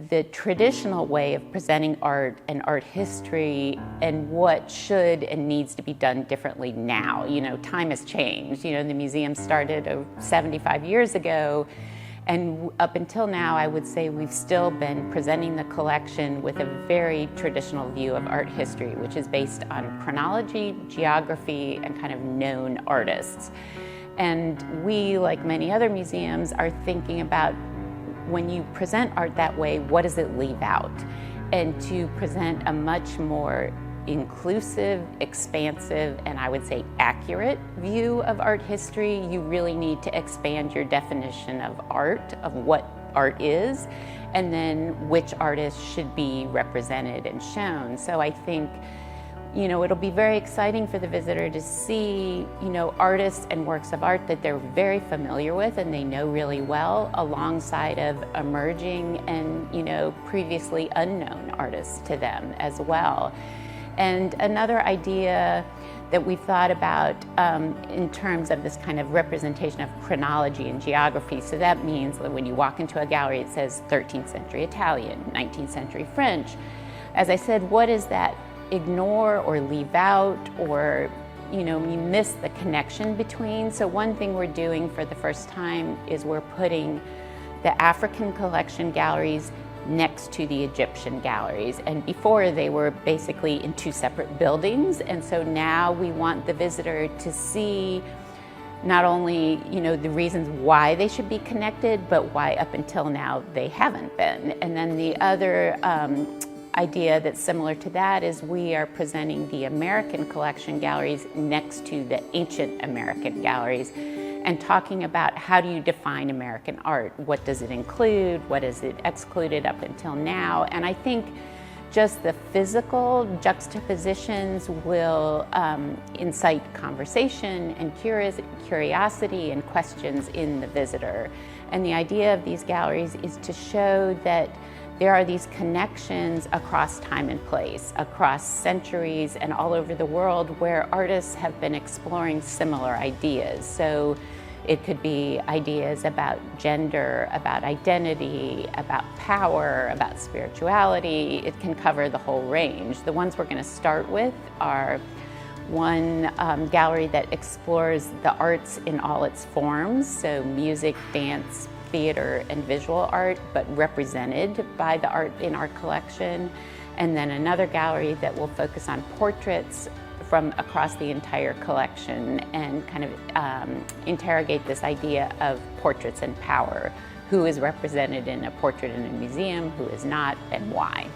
the traditional way of presenting art and art history and what should and needs to be done differently now. You know, time has changed. You know, the museum started 75 years ago, and up until now, I would say we've still been presenting the collection with a very traditional view of art history, which is based on chronology, geography, and kind of known artists. And we, like many other museums, are thinking about, when you present art that way, what does it leave out? And to present a much more inclusive, expansive, and I would say accurate view of art history, you really need to expand your definition of art, of what art is, and then which artists should be represented and shown. So I think, you know, it'll be very exciting for the visitor to see, you know, artists and works of art that they're very familiar with and they know really well, alongside of emerging and, you know, previously unknown artists to them as well. And another idea that we thought about in terms of this kind of representation of chronology and geography, so that means that when you walk into a gallery, it says 13th century Italian, 19th century French. As I said, what is that ignore or leave out, or, you know, you miss the connection between? So one thing we're doing for the first time is we're putting the African collection galleries next to the Egyptian galleries. And before, they were basically in two separate buildings. And so now we want the visitor to see not only, you know, the reasons why they should be connected, but why up until now they haven't been. And then the other idea that's similar to that is we are presenting the American collection galleries next to the ancient American galleries, and talking about, how do you define American art? What does it include? What is it excluded up until now? And I think just the physical juxtapositions will incite conversation and curiosity and questions in the visitor. And the idea of these galleries is to show that there are these connections across time and place, across centuries and all over the world, where artists have been exploring similar ideas. So it could be ideas about gender, about identity, about power, about spirituality. It can cover the whole range. The ones we're going to start with are one gallery that explores the arts in all its forms, so music, dance, theater, and visual art, but represented by the art in our collection. And then another gallery that will focus on portraits from across the entire collection and kind of interrogate this idea of portraits and power. Who is represented in a portrait in a museum, who is not, and why.